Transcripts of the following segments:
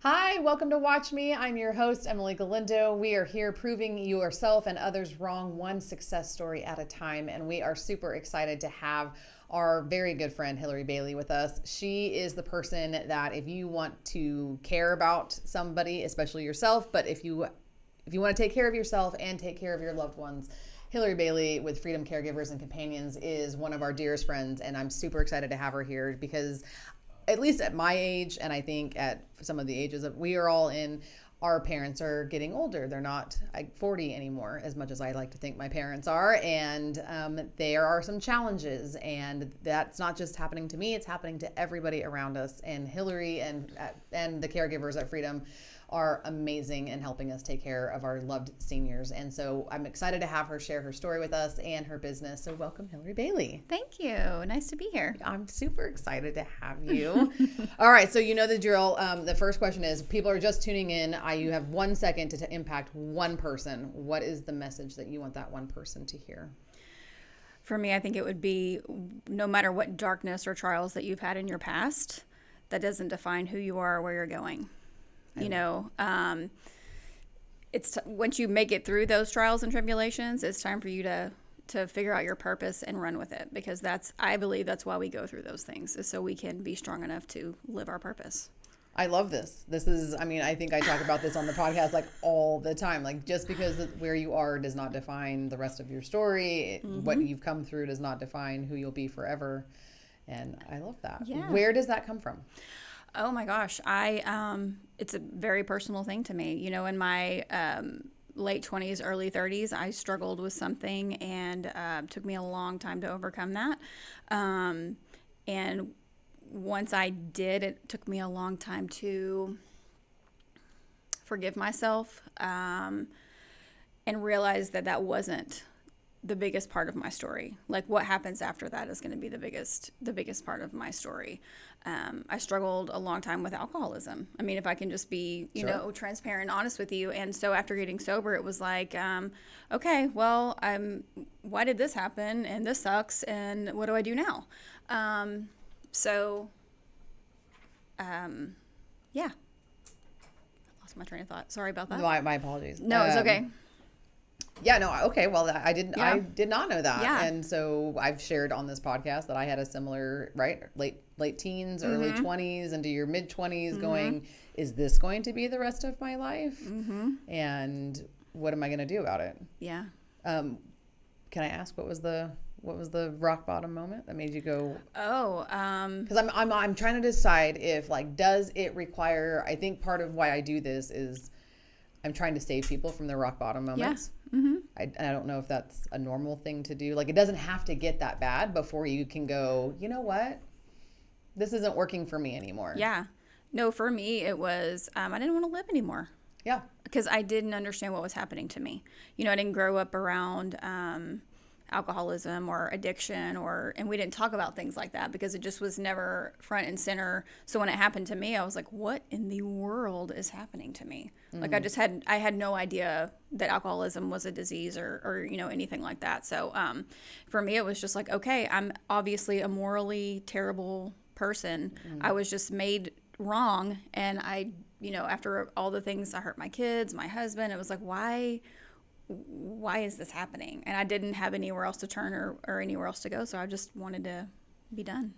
Hi, welcome to Watch Me. I'm your host, Emily Galindo. We are here proving yourself and others wrong, one success story at a time. And we are super excited to have our very good friend, Hillary Bailey, with us. She is the person that if you want to care about somebody, especially yourself, but if you want to take care of yourself and take care of your loved ones, Hillary Bailey with Freedom Caregivers and Companions is one of our dearest friends. And I'm super excited to have her here because at least at my age, and I think at some of the ages that we are all in, our parents are getting older. They're not 40 anymore, as much as I like to think my parents are. And there are some challenges. And that's not just happening to me, it's happening to everybody around us. And Hillary and the caregivers at Freedom are amazing in helping us take care of our loved seniors. And so I'm excited to have her share her story with us and her business. So welcome, Hillary Bailey. Thank you. Nice to be here. I'm super excited to have you. All right, so you know the drill. The first question is, people are just tuning in. You have 1 second to impact one person. What is the message that you want that one person to hear? For me, I think it would be no matter what darkness or trials that you've had in your past, that doesn't define who you are or where you're going. It's once you make it through those trials and tribulations, it's time for you to figure out your purpose and run with it, because I believe that's why we go through those things, is so we can be strong enough to live our purpose. I love this. I think I talk about this on the podcast like all the time. Like, just because where you are does not define the rest of your story. What you've come through does not define who you'll be forever. And I love that. Yeah. Where does that come from? Oh my gosh. It's a very personal thing to me. In my late 20s, early 30s, I struggled with something, and it took me a long time to overcome that. And once I did, it took me a long time to forgive myself, and realize that wasn't the biggest part of my story. Like, what happens after that is going to be the biggest part of my story. I struggled a long time with alcoholism. I mean, if I can just be, transparent and honest with you. And so after getting sober, it was like, okay, well, why did this happen? And this sucks. And what do I do now? Yeah. I lost my train of thought. Sorry about that. My apologies. No, it's okay. Yeah, no, okay. Well, I did not know that. Yeah. And so I've shared on this podcast that I had a similar, late teens, early 20s into your mid 20s going, is this going to be the rest of my life? And what am I going to do about it? Yeah. Can I ask what was the rock bottom moment that made you go? Because I'm trying to decide if, does it require, I think part of why I do this is I'm trying to save people from their rock bottom moments. Yeah. Mm-hmm. I don't know if that's a normal thing to do. It doesn't have to get that bad before you can go, you know what? This isn't working for me anymore. Yeah. No, for me, it was, I didn't want to live anymore. Yeah. Because I didn't understand what was happening to me. I didn't grow up around alcoholism or addiction, and we didn't talk about things like that because it just was never front and center. So when it happened to me, I was like, what in the world is happening to me? I had no idea that alcoholism was a disease or anything like that. So for me, it was just like, okay, I'm obviously a morally terrible person. I was just made wrong. And after all the things, I hurt my kids, my husband, it was like, why is this happening? And I didn't have anywhere else to turn or anywhere else to go. So I just wanted to be done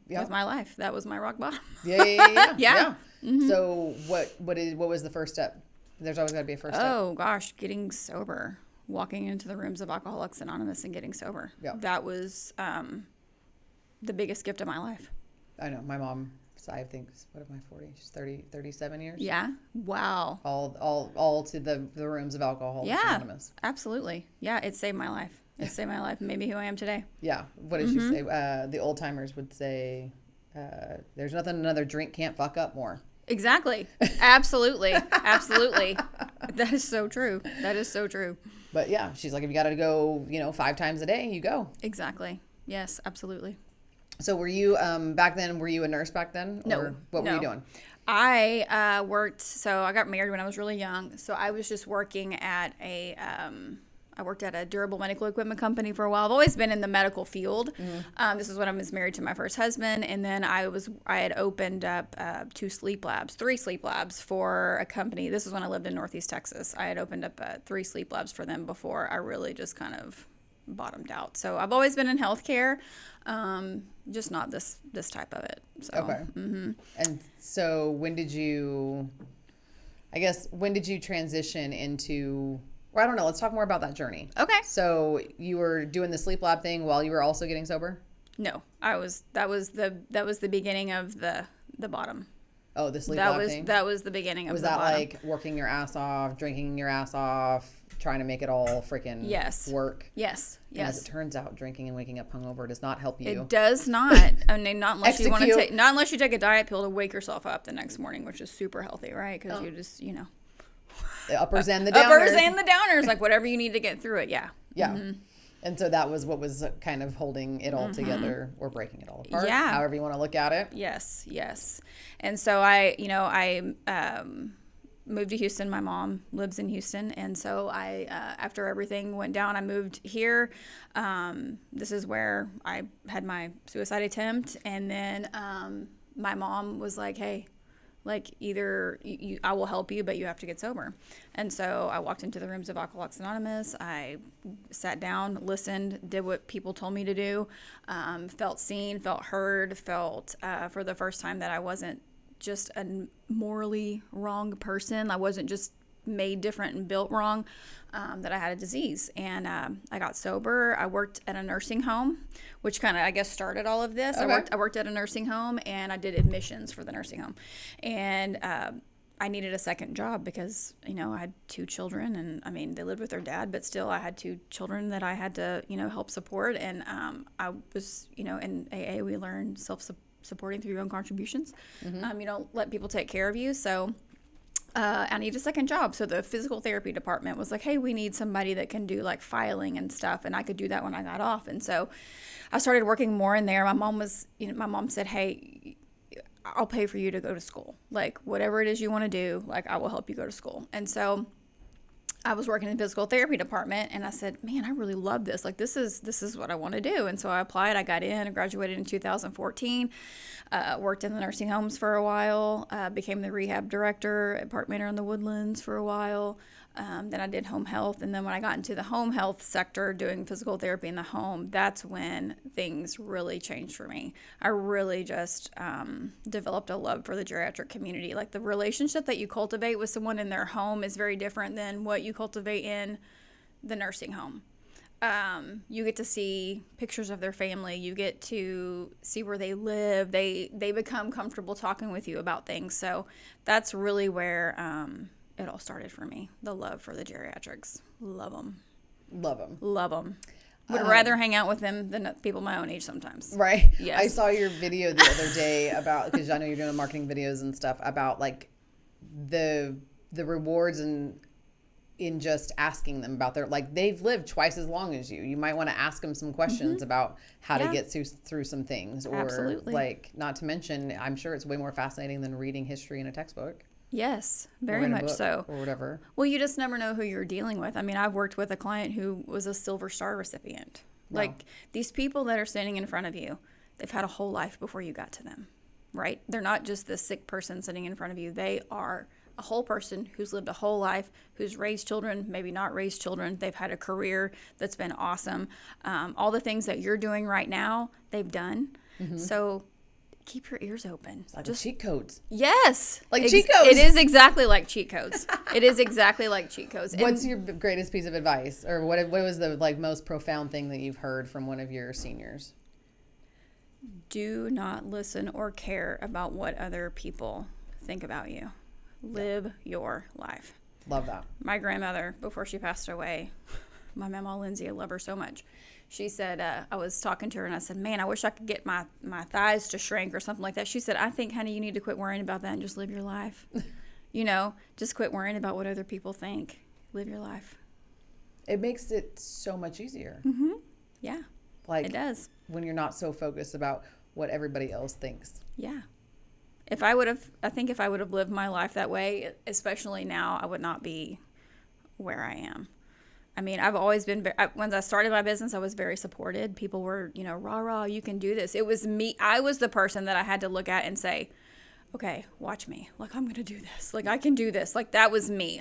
with my life. That was my rock bottom. Yeah. Yeah. Mm-hmm. So what was the first step? There's always got to be a first step. Oh gosh, getting sober, walking into the rooms of Alcoholics Anonymous and getting sober. Yeah. That was the biggest gift of my life. I know. My mom, I think, what am I, 40? She's 37 years. Yeah. Wow. All to the rooms of Alcoholics Anonymous. Absolutely. Yeah, it saved my life. It saved my life. Maybe who I am today. Yeah. What did she say? The old timers would say, there's nothing another drink can't fuck up more. Exactly. Absolutely. Absolutely. That is so true. That is so true. But yeah, she's like, if you got to go, 5 times a day, you go. Exactly. Yes, absolutely. So were you, back then, were you a nurse back then? No. Or what were you doing? I worked, so I got married when I was really young. So I was just working at a I worked at a durable medical equipment company for a while. I've always been in the medical field. This is when I was married to my first husband. And then I had opened up 3 sleep labs for a company. This is when I lived in Northeast Texas. I had opened up 3 sleep labs for them before I really just kind of bottomed out. So I've always been in healthcare, just not this type of it. So, okay. And so when did you transition into, or I don't know, let's talk more about that journey. Okay. So you were doing the sleep lab thing while you were also getting sober? No, that was the beginning of the bottom. Oh, the sleep lab thing? That was the beginning of the bottom. Was that like working your ass off, drinking your ass off, trying to make it all freaking work? Yes. And as it turns out, drinking and waking up hungover does not help you. It does not. I mean, not unless you want to not unless you take a diet pill to wake yourself up the next morning, which is super healthy, right? Because you just, the uppers and the downers. Uppers and the downers, like whatever you need to get through it. Yeah. Yeah. And so that was what was kind of holding it all together, or breaking it all apart. Yeah. However you want to look at it. Yes. And so I moved to Houston. My mom lives in Houston. And so I, after everything went down, I moved here. This is where I had my suicide attempt. And then my mom was like, hey, like either I will help you, but you have to get sober. And so I walked into the rooms of Alcoholics Anonymous. I sat down, listened, did what people told me to do, felt seen, felt heard, felt for the first time that I wasn't just a morally wrong person. I wasn't just made different and built wrong, that I had a disease. And I got sober. I worked at a nursing home, which kind of, I guess, started all of this. Okay. I worked at a nursing home, and I did admissions for the nursing home. And I needed a second job because, I had 2 children, and I mean, they lived with their dad, but still I had 2 children that I had to, help support. And I was, in AA, we learned self-supporting through your own contributions. You don't let people take care of you. So I need a second job. So the physical therapy department was like, hey, we need somebody that can do like filing and stuff. And I could do that when I got off. And so I started working more in there. My mom said, hey, I'll pay for you to go to school. Like whatever it is you want to do, like I will help you go to school. And so I was working in the physical therapy department, and I said, man, I really love this. Like this is what I want to do. And so I applied. I got in. I graduated in 2014. Worked in the nursing homes for a while. Became the rehab director at Park Manor in the Woodlands for a while. Then I did home health. And then when I got into the home health sector doing physical therapy in the home, that's when things really changed for me. I really just developed a love for the geriatric community. Like the relationship that you cultivate with someone in their home is very different than what you cultivate in the nursing home. You get to see pictures of their family. You get to see where they live. They become comfortable talking with you about things. So that's really where it all started for me. The love for the geriatrics. Love them. Would rather hang out with them than people my own age sometimes. Right. Yes. I saw your video the other day about, because I know you're doing marketing videos and stuff, about like the rewards and in just asking them about they've lived twice as long as you. You might want to ask them some questions about how to get through some things, or Absolutely. not to mention, I'm sure it's way more fascinating than reading history in a textbook. Yes, very much so. Or whatever. Well, you just never know who you're dealing with. I mean, I've worked with a client who was a Silver Star recipient. Wow. Like these people that are standing in front of you, they've had a whole life before you got to them, right? They're not just this sick person sitting in front of you. They are a whole person who's lived a whole life, who's raised children, maybe not raised children. They've had a career that's been awesome. All the things that you're doing right now, they've done. So keep your ears open. It's like cheat codes. Yes. Like cheat codes. It is exactly like cheat codes. It is exactly like cheat codes. What's your greatest piece of advice? Or what was the most profound thing that you've heard from one of your seniors? Do not listen or care about what other people think about you. Live your life. Love that. My grandmother, before she passed away, my mama Lindsay, I love her so much. She said, I was talking to her and I said, man, I wish I could get my thighs to shrink or something like that. She said, I think, honey, you need to quit worrying about that and just live your life. Just quit worrying about what other people think. Live your life. It makes it so much easier. Yeah. Like it does. When you're not so focused about what everybody else thinks. Yeah. I think if I would have lived my life that way, especially now, I would not be where I am. I mean, I've always been, when I started my business, I was very supported. People were, rah, rah, you can do this. It was me. I was the person that I had to look at and say, okay, watch me. Like, I'm going to do this. Like, I can do this. Like, that was me.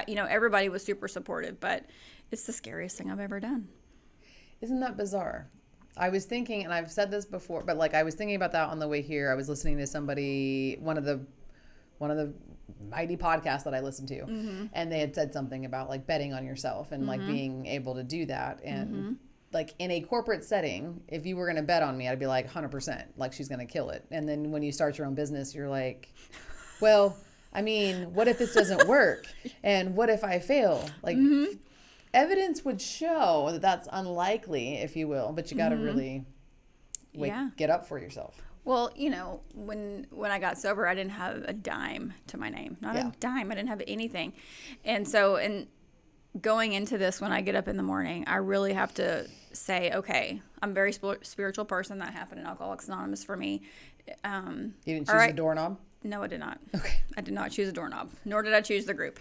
Everybody was super supportive, but it's the scariest thing I've ever done. Isn't that bizarre? I was thinking, and I've said this before, but like I was thinking about that on the way here. I was listening to somebody, one of the mighty podcasts that I listened to, and they had said something about like betting on yourself and like being able to do that. And like in a corporate setting, if you were going to bet on me, I'd be like 100%, like she's going to kill it. And then when you start your own business, you're like, well, I mean, what if this doesn't work? And what if I fail? Like, evidence would show that that's unlikely, if you will, but you got to really get up for yourself. Well, when I got sober, I didn't have a dime to my name. Not a dime. I didn't have anything. And so, going into this, when I get up in the morning, I really have to say, okay, I'm a very spiritual person. That happened in Alcoholics Anonymous for me. You didn't choose a doorknob? No, I did not. Okay. I did not choose a doorknob, nor did I choose the group.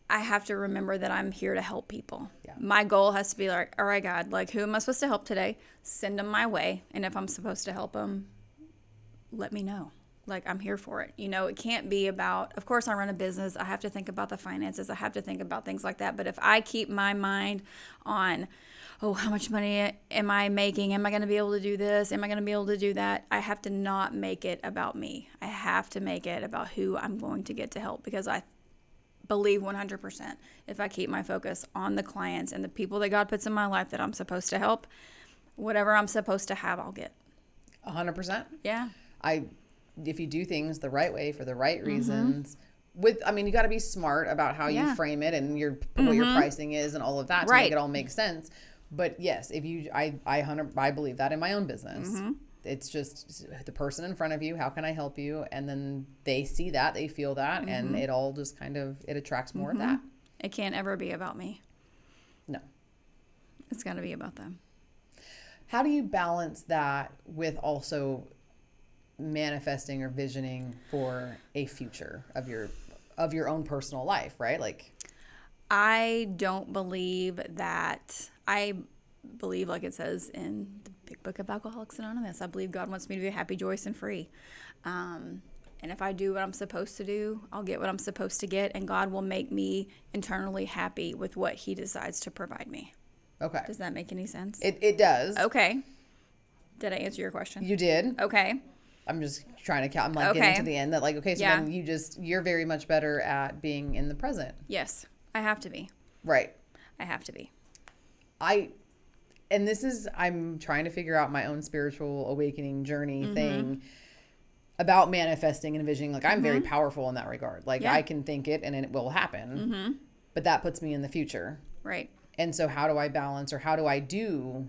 I have to remember that I'm here to help people. Yeah. My goal has to be like, all right, God, like, who am I supposed to help today? Send them my way. And if I'm supposed to help them, let me know. Like, I'm here for it. It can't be about, of course, I run a business. I have to think about the finances. I have to think about things like that. But if I keep my mind on, oh, how much money am I making? Am I going to be able to do this? Am I going to be able to do that? I have to not make it about me. I have to make it about who I'm going to get to help, because I believe 100% if I keep my focus on the clients and the people that God puts in my life that I'm supposed to help, whatever I'm supposed to have, I'll get. 100%? Yeah. If you do things the right way for the right reasons, you got to be smart about how you frame it and what your pricing is and all of that to make it all make sense. But yes, I believe that in my own business. It's just the person in front of you. How can I help you? And then they see that, they feel that, and it all just it attracts more of that. It can't ever be about me. No. It's got to be about them. How do you balance that with also manifesting or visioning for a future of your own personal life, right? Like, I don't believe that. I believe, like it says in the big book of Alcoholics Anonymous, I believe God wants me to be happy, joyous, and free. And if I do what I'm supposed to do, I'll get what I'm supposed to get, and God will make me internally happy with what He decides to provide me. Okay. Does that make any sense? It does. Okay. Did I answer your question? You did. Okay. I'm just trying to count. I'm like getting to the end that like, okay, so then you're very much better at being in the present. Yes. I have to be. Right. I have to be. I'm trying to figure out my own spiritual awakening journey thing about manifesting and envisioning. Like, I'm very powerful in that regard. Like, I can think it and it will happen, but that puts me in the future. Right. And so how do I balance, or how do I do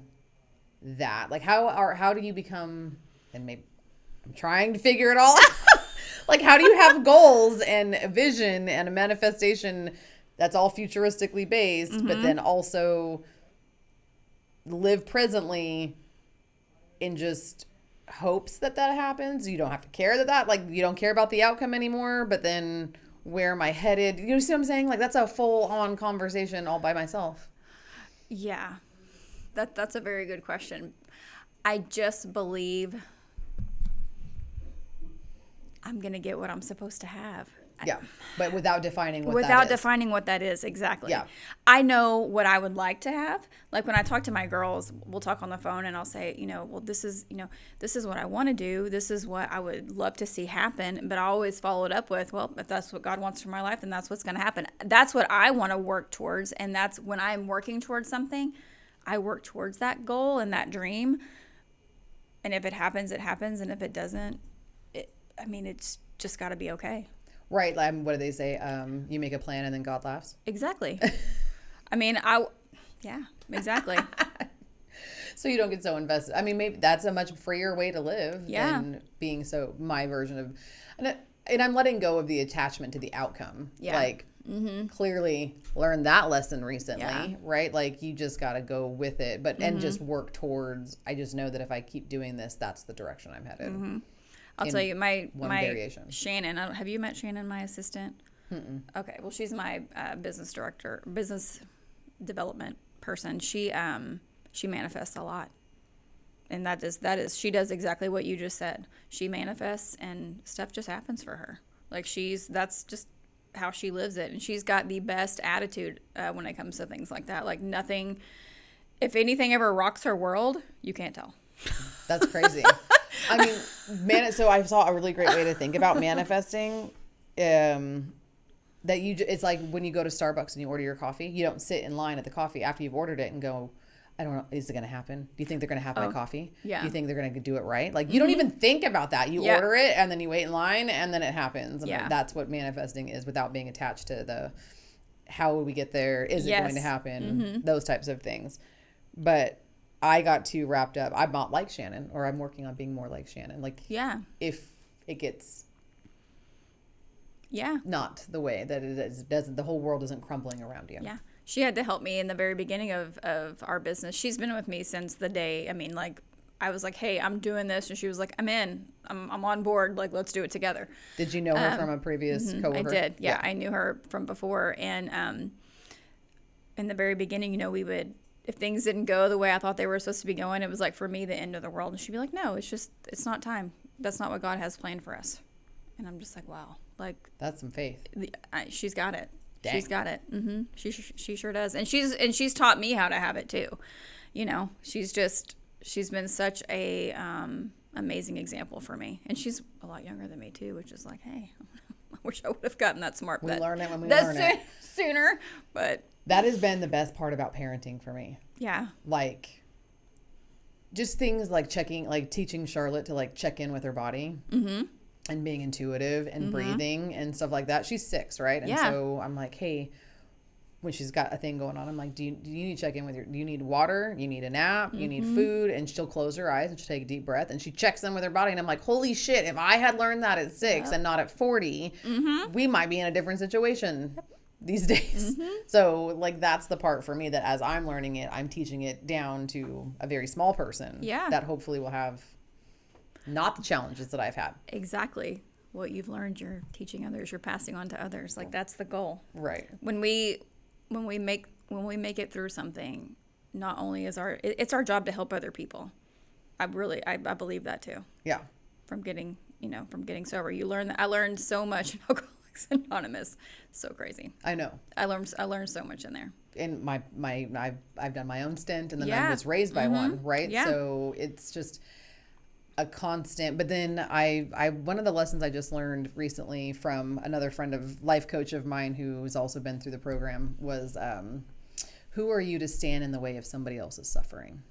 that? Like, how do you become, and maybe I'm trying to figure it all out. Like, how do you have goals and a vision and a manifestation that's all futuristically based, but then also live presently in just hopes that happens? You don't have to care that like, you don't care about the outcome anymore, but then where am I headed? You see what I'm saying? Like, that's a full on conversation all by myself. Yeah. That's a very good question. I just believe I'm going to get what I'm supposed to have. Yeah, but without defining what that is. Without defining what that is, exactly. Yeah. I know what I would like to have. Like, when I talk to my girls, we'll talk on the phone and I'll say, well, this is what I want to do. This is what I would love to see happen. But I always follow it up with, well, if that's what God wants for my life, then that's what's going to happen. That's what I want to work towards. And that's when I'm working towards something, I work towards that goal and that dream. And if it happens, it happens. And if it doesn't, it's just got to be okay. Right. What do they say? You make a plan and then God laughs. Exactly. Yeah, exactly. So you don't get so invested. I mean, maybe that's a much freer way to live than being my version of, and I'm letting go of the attachment to the outcome. Yeah. Like, clearly learned that lesson recently, right? Like, you just got to go with it, and just work towards, I just know that if I keep doing this, that's the direction I'm headed. I'll tell you, my variation. Shannon, have you met Shannon, my assistant? Okay, well, she's my business director, business development person. She manifests a lot. And that is she does exactly what you just said. She manifests and stuff just happens for her. Like that's just how she lives it. And she's got the best attitude when it comes to things like that. Like nothing, if anything ever rocks her world, you can't tell. That's crazy. I mean, so I saw a really great way to think about manifesting. That it's like when you go to Starbucks and you order your coffee, you don't sit in line at the coffee after you've ordered it and go, I don't know, is it going to happen? Do you think they're going to have my coffee? Yeah. Do you think they're going to do it right? Like you don't even think about that. You order it and then you wait in line and then it happens. And that's what manifesting is without being attached to the how will we get there? Is it going to happen? Those types of things. But I got too wrapped up. I'm not like Shannon, or I'm working on being more like Shannon. Like if it gets not the way that it is, the whole world isn't crumbling around you. Yeah. She had to help me in the very beginning of our business. She's been with me since the day, I mean, like, I was like, hey, I'm doing this. And she was like, I'm in. I'm on board. Like, let's do it together. Did you know her from a previous coworker? I did. Yeah, I knew her from before. And in the very beginning, you know, we would, if things didn't go the way I thought they were supposed to be going, it was like, for me, the end of the world. And she'd be like, no, it's not time. That's not what God has planned for us. And I'm just like, wow. Like, that's some faith. She's got it. Dang. She's got it. She sure does. And she's taught me how to have it too. You know, she's been such a amazing example for me. And she's a lot younger than me too, which is like, hey, I wish I would have gotten that smart. We learn it when we learn it sooner. But that has been the best part about parenting for me. Yeah. Like just things like teaching Charlotte to like check in with her body. And being intuitive and breathing and stuff like that. She's 6, right? And so I'm like, hey, when she's got a thing going on, I'm like, do you need to check in with do you need water? You need a nap? You need food? And she'll close her eyes and she'll take a deep breath and she checks in with her body. And I'm like, holy shit, if I had learned that at 6 and not at 40, we might be in a different situation these days. So like, that's the part for me that as I'm learning it, I'm teaching it down to a very small person that hopefully will have not the challenges that I've had. Exactly. What you've learned, you're teaching others, you're passing on to others. Like that's the goal. Right. When we make it through something, not only is it's our job to help other people. I believe that too. Yeah. From getting sober. I learned so much in Alcoholics Anonymous. So crazy. I know. I learned so much in there. And I've done my own stint and then I was raised by one, right? Yeah. So it's just a constant. But then one of the lessons I just learned recently from another life coach of mine who's also been through the program was, who are you to stand in the way of somebody else's suffering?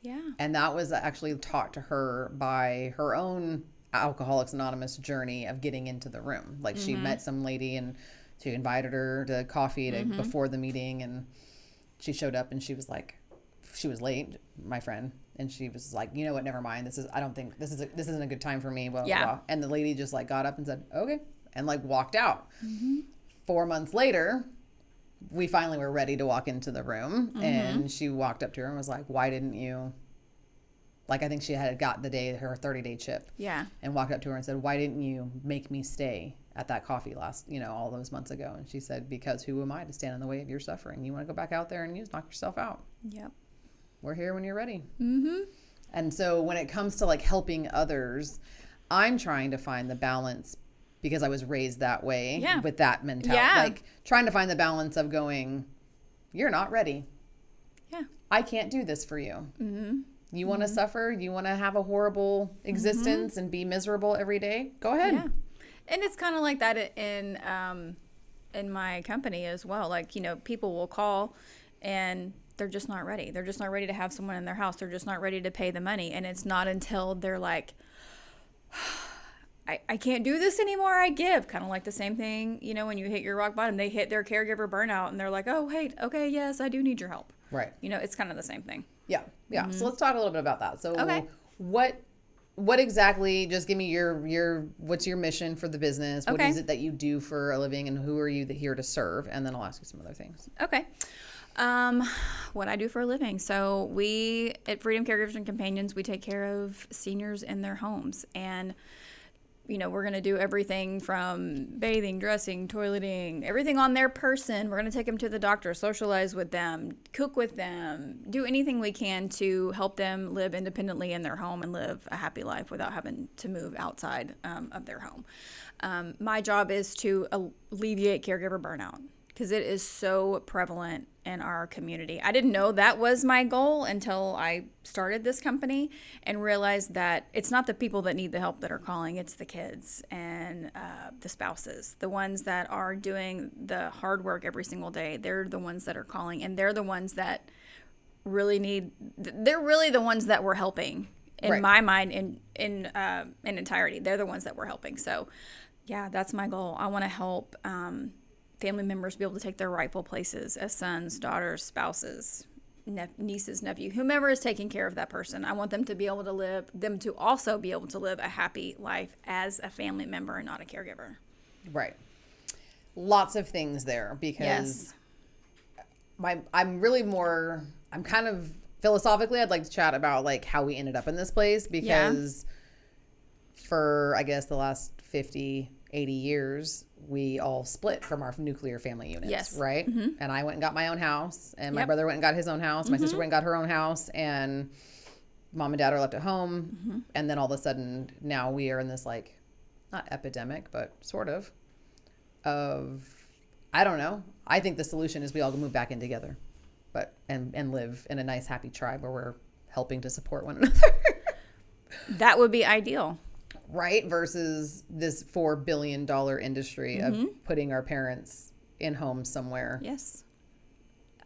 Yeah. And that was actually taught to her by her own Alcoholics Anonymous journey of getting into the room. Like she met some lady and she invited her to coffee before the meeting, and she showed up and she was late, my friend. And she was like, you know what, never mind. This isn't a good time for me. Blah, blah, blah. And the lady just like got up and said, okay. And like walked out. 4 months later, we finally were ready to walk into the room. And she walked up to her and was like, why didn't you, like, I think she had got her 30-day chip. Yeah. And walked up to her and said, why didn't you make me stay at that coffee all those months ago? And she said, because who am I to stand in the way of your suffering? You want to go back out there and knock yourself out. Yep. We're here when you're ready. And so when it comes to like helping others, I'm trying to find the balance because I was raised that way with that mentality. Like trying to find the balance of going, you're not ready. Yeah. I can't do this for you. You want to suffer? You want to have a horrible existence and be miserable every day? Go ahead. Yeah. And it's kind of like that in my company as well. Like, people will call and they're just not ready. They're just not ready to have someone in their house. They're just not ready to pay the money. And it's not until they're like, I can't do this anymore, I give. Kind of like the same thing, when you hit your rock bottom, they hit their caregiver burnout and they're like, oh, hey, okay, yes, I do need your help. Right. It's kind of the same thing. Yeah. Yeah. So let's talk a little bit about that. So what exactly, just give me what's your mission for the business? What is it that you do for a living and who are you here to serve? And then I'll ask you some other things. Okay. What I do for a living. So we at Freedom Caregivers and Companions, we take care of seniors in their homes, and we're going to do everything from bathing, dressing, toileting, everything on their person. We're going to take them to the doctor, socialize with them, cook with them, do anything we can to help them live independently in their home and live a happy life without having to move outside of their home. My job is to alleviate caregiver burnout, because it is so prevalent in our community. I didn't know that was my goal until I started this company and realized that it's not the people that need the help that are calling, it's the kids and the spouses, the ones that are doing the hard work every single day. They're the ones that are calling, and they're the ones that they're really the ones that we're helping in my mind in entirety. They're the ones that we're helping. So yeah, that's my goal. I want to help family members be able to take their rightful places as sons, daughters, spouses, nieces, nephew, whomever is taking care of that person. I want them to also be able to live a happy life as a family member and not a caregiver. Right. Lots of things there, because I'm kind of philosophically, I'd like to chat about like how we ended up in this place, because for, I guess, the last 50, 80 years, we all split from our nuclear family units, right? Mm-hmm. And I went and got my own house, and my brother went and got his own house. My sister went and got her own house, and mom and dad are left at home. Mm-hmm. And then all of a sudden, now we are in this, like, not epidemic, but sort of, I don't know. I think the solution is we all move back in together, and live in a nice, happy tribe where we're helping to support one another. That would be ideal. Right? Versus this $4 billion industry of putting our parents in homes somewhere. Yes.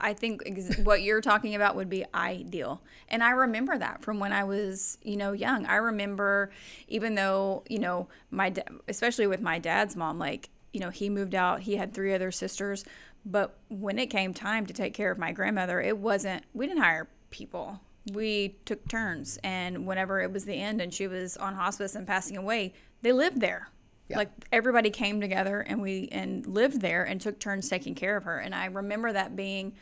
I think what you're talking about would be ideal. And I remember that from when I was, young. I remember, even though, especially with my dad's mom, like, he moved out, he had 3 other sisters. But when it came time to take care of my grandmother, we didn't hire people. We took turns, and whenever it was the end and she was on hospice and passing away, they lived there. Yeah. Like, everybody came together and lived there and took turns taking care of her. And I remember that being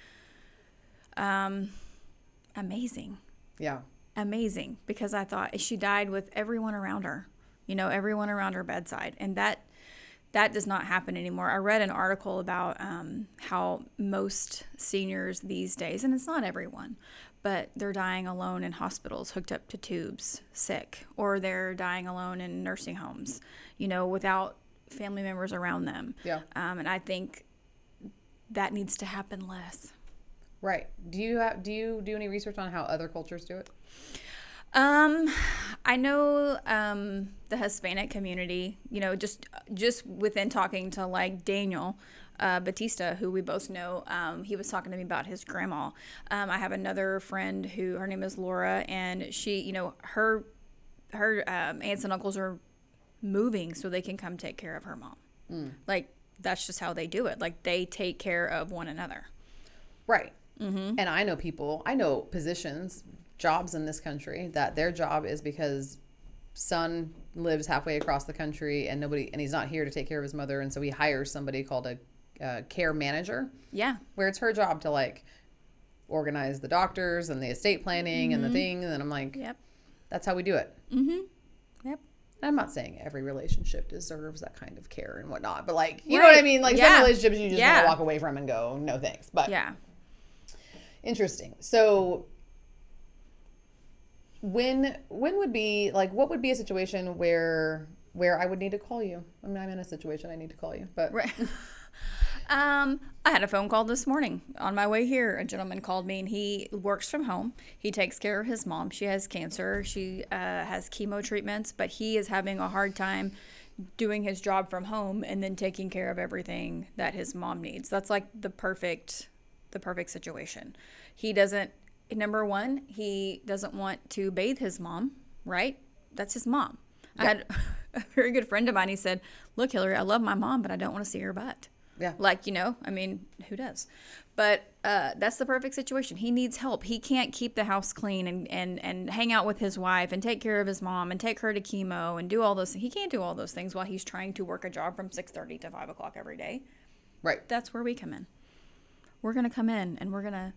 amazing. Yeah. Amazing, because I thought she died with everyone around her, everyone around her bedside. And that does not happen anymore. I read an article about how most seniors these days, and it's not everyone, but they're dying alone in hospitals, hooked up to tubes, sick, or they're dying alone in nursing homes, without family members around them. Yeah. And I think that needs to happen less. Right. Do you do any research on how other cultures do it? I know the Hispanic community, just within talking to, like, Daniel Batista, who we both know, he was talking to me about his grandma. I have another friend who, her name is Laura, and she, her aunts and uncles are moving so they can come take care of her mom. Like, that's just how they do it. Like, they take care of one another. Right. Mm-hmm. And I know positions, jobs in this country that their job is because son lives halfway across the country and he's not here to take care of his mother, and so he hires somebody called a care manager. Yeah. Where it's her job to, like, organize the doctors and the estate planning and the thing, and then I'm like, yep, that's how we do it. Mm-hmm. Yep. I'm not saying every relationship deserves that kind of care and whatnot, but, like, you know what I mean? Like, some relationships you just want to walk away from and go, no thanks. But interesting. So when would be, like, what would be a situation where I would need to call you? I mean, I'm in a situation I need to call you, but right. I had a phone call this morning on my way here. A gentleman called me, and he works from home. He takes care of his mom. She has cancer. She has chemo treatments, but he is having a hard time doing his job from home and then taking care of everything that his mom needs. That's like the perfect situation. He doesn't, number one, he doesn't want to bathe his mom, right? That's his mom. Yeah. I had a very good friend of mine. He said, look, Hillary, I love my mom, but I don't want to see her butt. Yeah. Like, I mean, who does? But that's the perfect situation. He needs help. He can't keep the house clean and hang out with his wife and take care of his mom and take her to chemo and do all those things. He can't do all those things while he's trying to work a job from 6:30 to 5 o'clock every day. Right. That's where we come in. We're going to come in and we're going to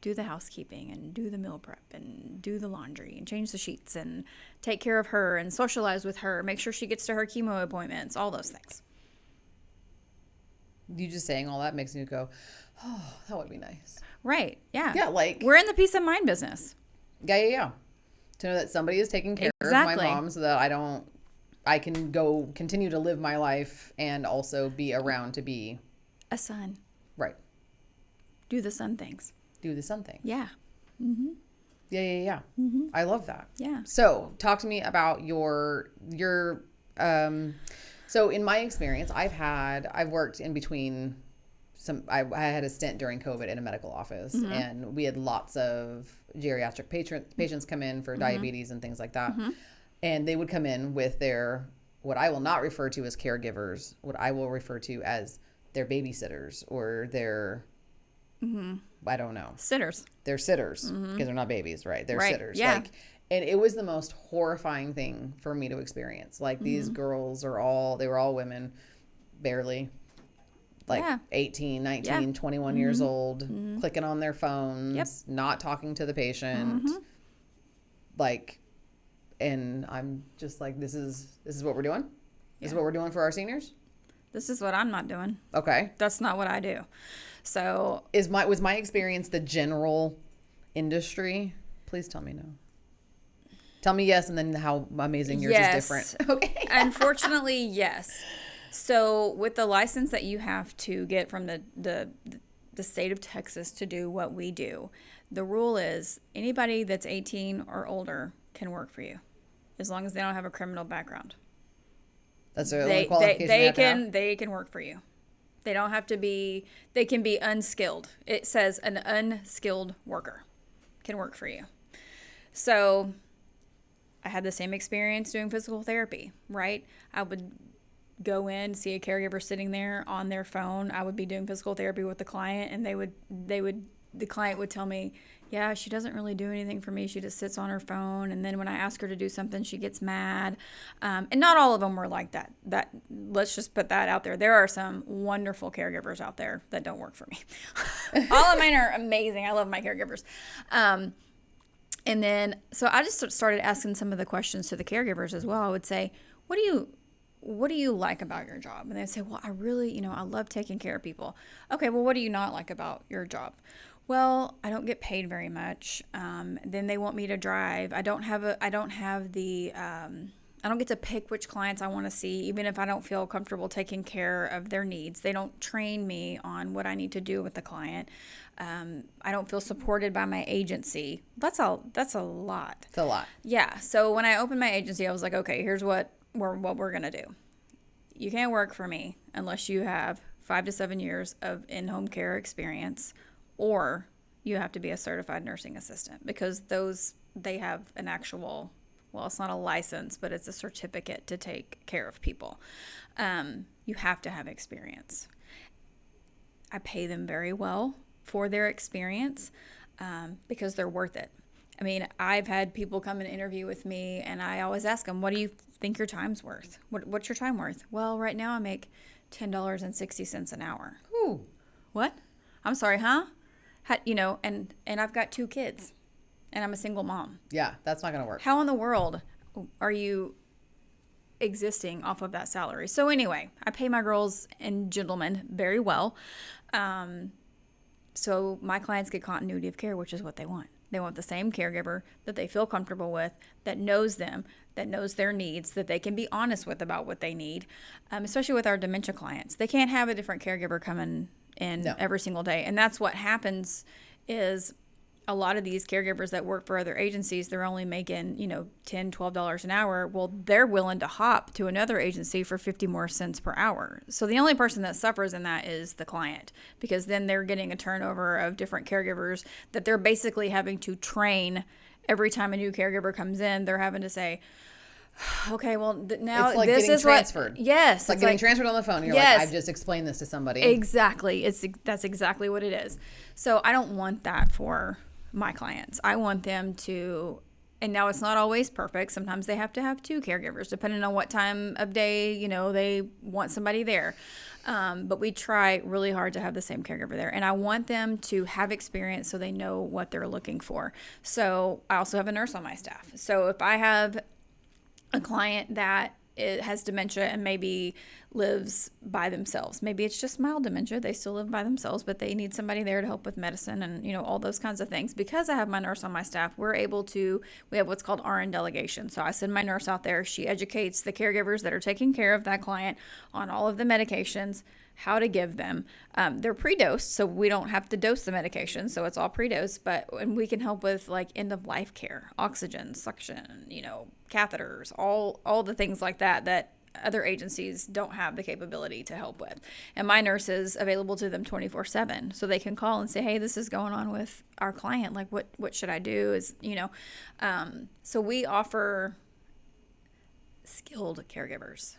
do the housekeeping and do the meal prep and do the laundry and change the sheets and take care of her and socialize with her, make sure she gets to her chemo appointments, all those things. You just saying all that makes me go, oh, that would be nice. Right. Yeah. Yeah, like we're in the peace of mind business. Yeah. To know that somebody is taking care of my mom so that I can go continue to live my life and also be around to be a son. Right. Do the son things. Do the son thing. Yeah. Mm-hmm. Yeah. Mm-hmm. I love that. Yeah. So talk to me about your so in my experience, I've worked in between I had a stint during COVID in a medical office, mm-hmm. and we had lots of geriatric patients come in for mm-hmm. diabetes and things like that. Mm-hmm. And they would come in with what I will not refer to as caregivers, what I will refer to as their babysitters or their, mm-hmm. I don't know. Sitters. They're sitters because mm-hmm. they're not babies, right? They're sitters. Yeah. And it was the most horrifying thing for me to experience. Like mm-hmm. these girls they were all women, barely, 18, 19, 21 mm-hmm. years old, mm-hmm. clicking on their phones, not talking to the patient. Mm-hmm. And I'm just like, this is what we're doing? This is what we're doing for our seniors? This is what I'm not doing. Okay. That's not what I do. So was my experience the general industry? Please tell me no. Tell me yes, and then how amazing yours is different. Okay. Unfortunately, yes. So with the license that you have to get from the state of Texas to do what we do, the rule is anybody that's 18 or older can work for you, as long as they don't have a criminal background. That's the only qualification they can work for you. They don't have to be. They can be unskilled. It says an unskilled worker can work for you. So I had the same experience doing physical therapy, right? I would go in, see a caregiver sitting there on their phone. I would be doing physical therapy with the client, and the client would tell me, yeah, she doesn't really do anything for me. She just sits on her phone. And then when I ask her to do something, she gets mad. And not all of them were like that. Let's just put that out there. There are some wonderful caregivers out there that don't work for me. All of mine are amazing. I love my caregivers. And then, so I just started asking some of the questions to the caregivers as well. I would say, what do you like about your job? And they'd say, well, I really, I love taking care of people. Okay, well, what do you not like about your job? Well, I don't get paid very much. Then they want me to drive. I don't get to pick which clients I want to see, even if I don't feel comfortable taking care of their needs. They don't train me on what I need to do with the client. I don't feel supported by my agency. That's a lot. It's a lot. Yeah. So when I opened my agency, I was like, okay, here's what we're going to do. You can't work for me unless you have 5 to 7 years of in-home care experience, or you have to be a certified nursing assistant, because they have an actual, well, it's not a license, but it's a certificate to take care of people. You have to have experience. I pay them very well for their experience because they're worth it. I mean, I've had people come and interview with me, and I always ask them, what do you think your time's worth? What's your time worth? Well, right now I make $10.60 an hour. Ooh. What? I'm sorry, huh? And I've got 2 kids, and I'm a single mom. Yeah, that's not going to work. How in the world are you existing off of that salary? So anyway, I pay my girls and gentlemen very well. So my clients get continuity of care, which is what they want. They want the same caregiver that they feel comfortable with, that knows them, that knows their needs, that they can be honest with about what they need, especially with our dementia clients. They can't have a different caregiver coming in every single day. And that's what happens is a lot of these caregivers that work for other agencies, they're only making, $10, $12 an hour. Well, they're willing to hop to another agency for 50 more cents per hour. So the only person that suffers in that is the client, because then they're getting a turnover of different caregivers that they're basically having to train. Every time a new caregiver comes in, they're having to say, okay, well, now it's like this getting is transferred. What, yes. It's like getting transferred on the phone. You're yes. like, I've just explained this to somebody. Exactly. That's exactly what it is. So I don't want that for my clients. I want them to And now it's not always perfect. Sometimes they have to have 2 caregivers, depending on what time of day, you know, they want somebody there. But we try really hard to have the same caregiver there. And I want them to have experience so they know what they're looking for. So I also have a nurse on my staff. So if I have a client that has dementia and maybe lives by themselves, maybe it's just mild dementia, they still live by themselves, but they need somebody there to help with medicine and, you know, all those kinds of things. Because I have my nurse on my staff, we have what's called RN delegation. So I send my nurse out there. She educates the caregivers that are taking care of that client on all of the medications, how to give them. They're pre-dosed, so we don't have to dose the medication, so it's all pre-dosed, and we can help with like end-of-life care, oxygen, suction, you know, catheters, all the things like that other agencies don't have the capability to help with. And my nurse is available to them 24/7, so they can call and say, hey, this is going on with our client, like what should I do, is, you know. So we offer skilled caregivers.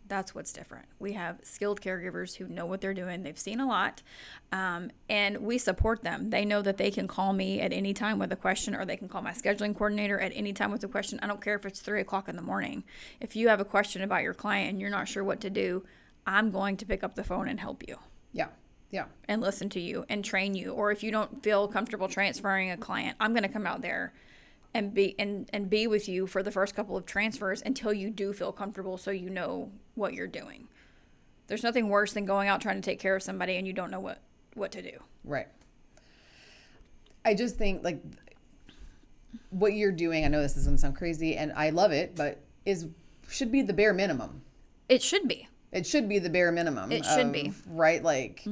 That's what's different. We have skilled caregivers who know what they're doing. They've seen a lot, and we support them. They know that they can call me at any time with a question, or they can call my scheduling coordinator at any time with a question. I don't care if it's 3 o'clock in the morning. If you have a question about your client and you're not sure what to do, I'm going to pick up the phone and help you. Yeah. Yeah. And listen to you and train you. Or if you don't feel comfortable transferring a client, I'm going to come out there and be with you for the first couple of transfers until you do feel comfortable, so you know what you're doing. There's nothing worse than going out trying to take care of somebody and you don't know what to do. Right. I just think like what you're doing, I know this is going to sound crazy and I love it, but should be the bare minimum. It should be. It should be the bare minimum. It should be. Right? Like,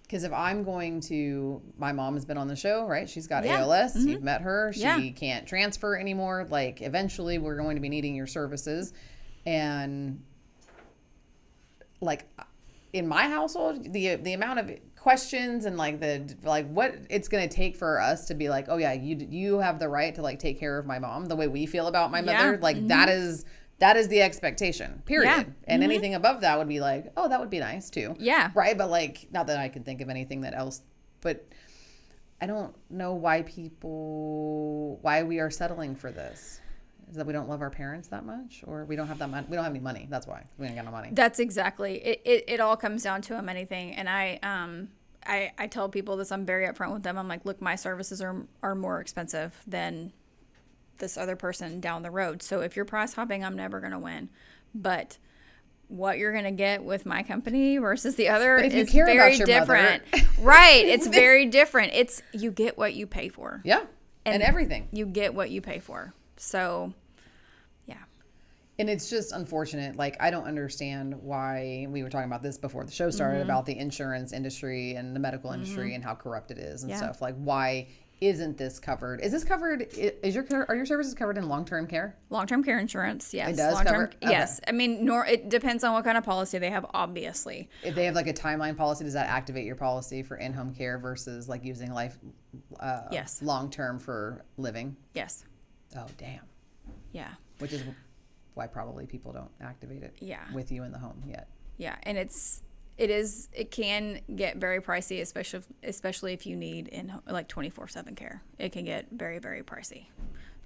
because if I'm going to, my mom has been on the show, right? She's got ALS. You've met her. She can't transfer anymore. Like, eventually we're going to be needing your services. And like in my household, the amount of questions and like what it's going to take for us to be like, oh yeah, you have the right to like take care of my mom the way we feel about my mother. Like that is the expectation, period. Yeah. And anything above that would be like, oh, that would be nice too. Yeah. Right. But like, not that I can think of anything that else, but I don't know why we are settling for this. Is that we don't love our parents that much, or we don't have that money? We don't have any money. That's why we ain't got no money. That's exactly it. All comes down to a money thing. And I tell people this. I'm very upfront with them. I'm like, look, my services are more expensive than this other person down the road. So if you're price hopping, I'm never going to win. But what you're going to get with my company versus the other is very different. Right. It's very different. It's you get what you pay for. Yeah. And everything. You get what you pay for. So, yeah. And it's just unfortunate. Like, I don't understand why we were talking about this before the show started about the insurance industry and the medical industry and how corrupt it is and stuff. Like, why isn't this covered? Is this covered? Are your services covered in long-term care? Long-term care insurance, yes. It does cover? Okay. Yes. I mean, it depends on what kind of policy they have, obviously. If they have like a timeline policy, does that activate your policy for in-home care versus like using life yes. long-term for living? Yes. Oh, damn. Yeah. Which is why probably people don't activate it with you in the home yet. Yeah. And it can get very pricey, especially if you need in like 24/7 care. It can get very, very pricey.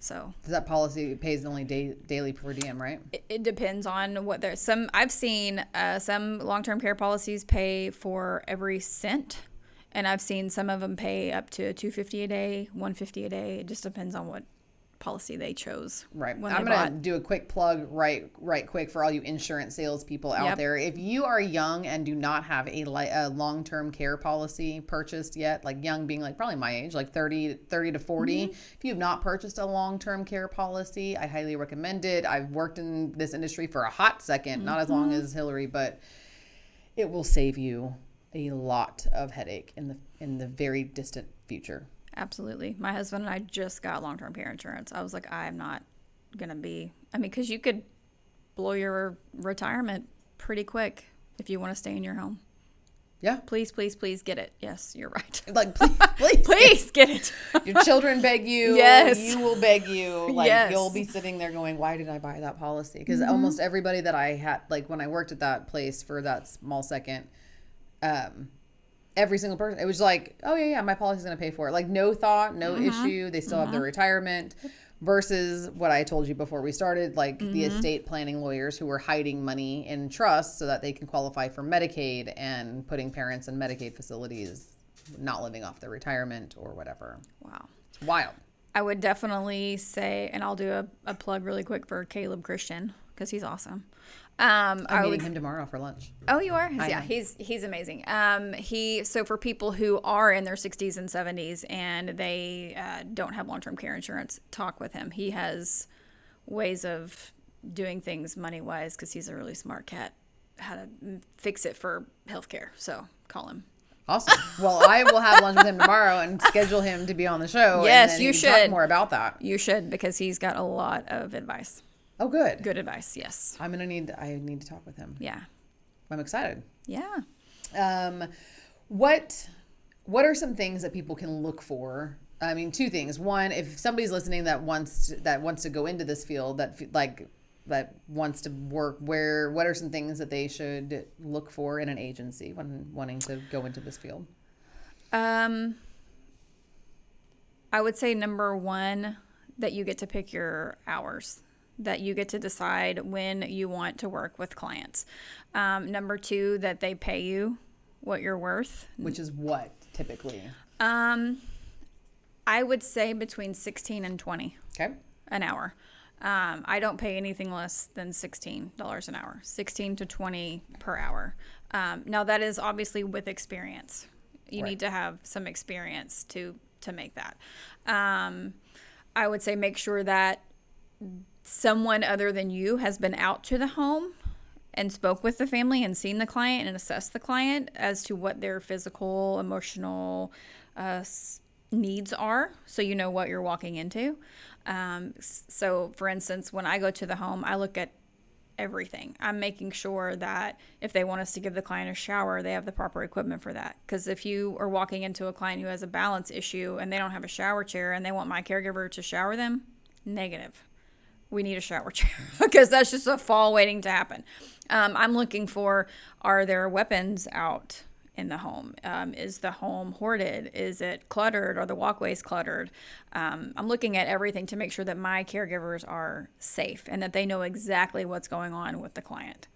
So that policy pays only daily per diem, right? It depends on what I've seen some long-term care policies pay for every cent. And I've seen some of them pay up to $250 a day, $150 a day. It just depends on what policy they chose. Right. I'm going to do a quick plug right quick for all you insurance salespeople out there. If you are young and do not have a long-term care policy purchased yet, like young being like probably my age, like 30 to 40, if you have not purchased a long-term care policy, I highly recommend it. I've worked in this industry for a hot second, not as long as Hillary, but it will save you a lot of headache in the very distant future. Absolutely. My husband and I just got long-term care insurance. I was like, I'm not going to be, because you could blow your retirement pretty quick if you want to stay in your home. Yeah. Please, please, please get it. Yes, you're right. Like, please, please get it. Your children beg you. Yes. You will beg you. Like, you'll be sitting there going, why did I buy that policy? Because almost everybody that I had, like when I worked at that place for that small second, every single person, it was like, oh yeah, my policy's going to pay for it. Like no thought, no issue. They still have their retirement. versus what I told you before we started, like the estate planning lawyers who were hiding money in trusts so that they can qualify for Medicaid and putting parents in Medicaid facilities, not living off their retirement or whatever. Wow. It's wild. I would definitely say, and I'll do a plug really quick for Caleb Christian because he's awesome. I'm meeting him tomorrow for lunch. Oh, you are? I Yeah, am. he's amazing. So for people who are in their 60s and 70s and they don't have long-term care insurance, talk with him. He has ways of doing things money-wise because he's a really smart cat, how to fix it for healthcare. So call him. Awesome. Well, I will have lunch with him tomorrow and schedule him to be on the show. Yes, and then you he can talk should. more about that. You should, because he's got a lot of advice. Oh, good. Good advice, yes. I need to talk with him. Yeah. I'm excited. Yeah. What are some things that people can look for? I mean, two things. One, if somebody's listening that wants to go into this field, that wants to work, what are some things that they should look for in an agency when wanting to go into this field? I would say number one, that you get to pick your hours, that you get to decide when you want to work with clients. Number two, that they pay you what you're worth. Which is what typically? I would say between 16 and 20 Okay. an hour. I don't pay anything less than $16 an hour, 16 to 20 per hour. Now that is obviously with experience. You need to have some experience to make that. I would say make sure that someone other than you has been out to the home and spoke with the family and seen the client and assessed the client as to what their physical, emotional needs are, so you know what you're walking into. So for instance, when I go to the home, I look at everything. I'm making sure that if they want us to give the client a shower, they have the proper equipment for that. Because if you are walking into a client who has a balance issue and they don't have a shower chair and they want my caregiver to shower them, negative. We need a shower chair because that's just a fall waiting to happen. I'm looking for, are there weapons out in the home? Is the home hoarded? Is it cluttered? Are the walkways cluttered? I'm looking at everything to make sure that my caregivers are safe and that they know exactly what's going on with the client.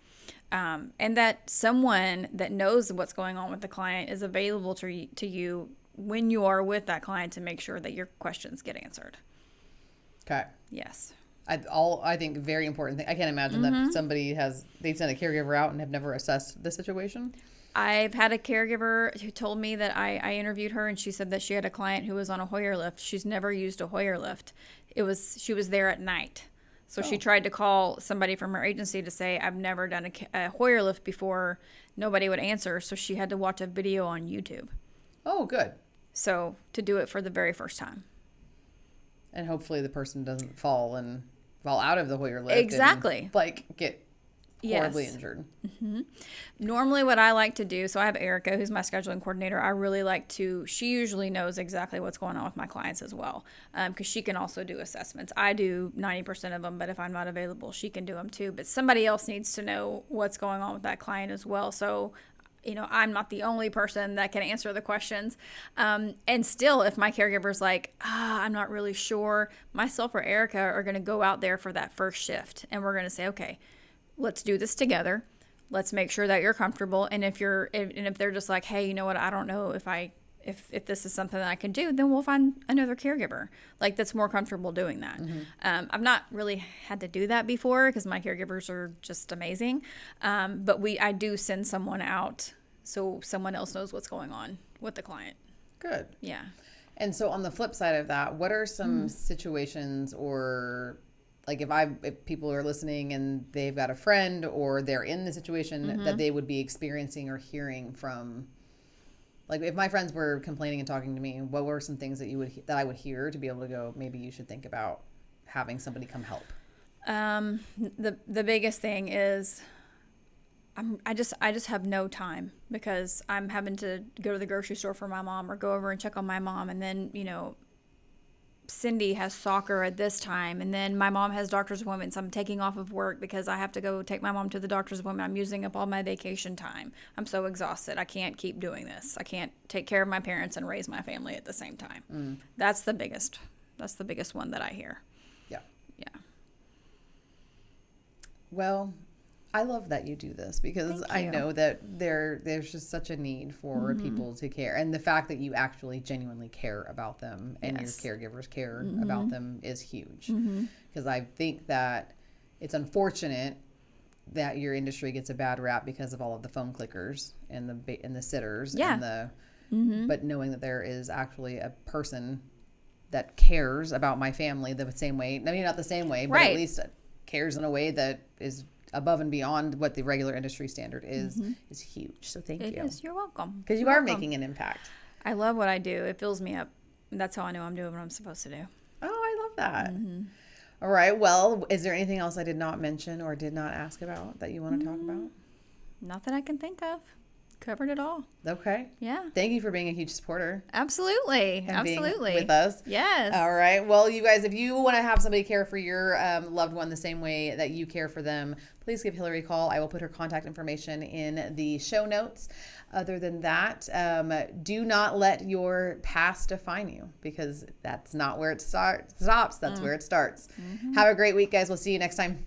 And that someone that knows what's going on with the client is available to you when you are with that client to make sure that your questions get answered. Okay. Yes. I think very important thing. I can't imagine that they send a caregiver out and have never assessed the situation. I've had a caregiver who told me that I interviewed her and she said that she had a client who was on a Hoyer lift. She's never used a Hoyer lift. She was there at night. So she tried to call somebody from her agency to say, I've never done a Hoyer lift before. Nobody would answer. So she had to watch a video on YouTube. Oh, good. So to do it for the very first time. And hopefully the person doesn't fall out of the Hoyer lift. Exactly. And, get horribly injured. Mm-hmm. Normally what I like to do, so I have Erica, who's my scheduling coordinator. I really like she usually knows exactly what's going on with my clients as well, because she can also do assessments. I do 90% of them, but if I'm not available, she can do them too. But somebody else needs to know what's going on with that client as well. So, I'm not the only person that can answer the questions. And still, if my caregiver's like, I'm not really sure, myself or Erica are going to go out there for that first shift. And we're going to say, okay, let's do this together. Let's make sure that you're comfortable. And if they're just like, hey, you know what? I don't know if this is something that I can do, then we'll find another caregiver that's more comfortable doing that. Mm-hmm. I've not really had to do that before because my caregivers are just amazing. But I do send someone out so someone else knows what's going on with the client. Good. Yeah. And so on the flip side of that, what are some situations or if people are listening and they've got a friend or they're in the situation that they would be experiencing or hearing from, if my friends were complaining and talking to me, what were some things that I would hear to be able to go, maybe you should think about having somebody come help? The biggest thing is I just have no time because I'm having to go to the grocery store for my mom or go over and check on my mom, and then Cindy has soccer at this time, and then my mom has doctor's appointments. I'm taking off of work because I have to go take my mom to the doctor's appointment. I'm using up all my vacation time. I'm so exhausted. I can't keep doing this. I can't take care of my parents and raise my family at the same time. That's the biggest one that I hear. Well, I love that you do this because Thank I you. know that there's just such a need for people to care. And the fact that you actually genuinely care about them and Yes. your caregivers care about them is huge. Because I think that it's unfortunate that your industry gets a bad rap because of all of the phone clickers and the sitters Yeah. and but knowing that there is actually a person that cares about my family the same way, I mean, not the same way, but Right. at least cares in a way that is above and beyond what the regular industry standard is huge. So thank It you. is. You're welcome. Because you You're are welcome. making an impact. I love what I do. It fills me up. That's how I know I'm doing what I'm supposed to do. Oh, I love that. All right. Well, is there anything else I did not mention or did not ask about that you want to talk about? Not that I can think of. Covered it all. Okay. Yeah. Thank you for being a huge supporter. Absolutely. And being Absolutely. with us. Yes. All right. Well, you guys, if you want to have somebody care for your loved one the same way that you care for them, please give Hillary a call. I will put her contact information in the show notes. Other than that, do not let your past define you because that's not where it stops. That's where it starts. Have a great week, guys. We'll see you next time.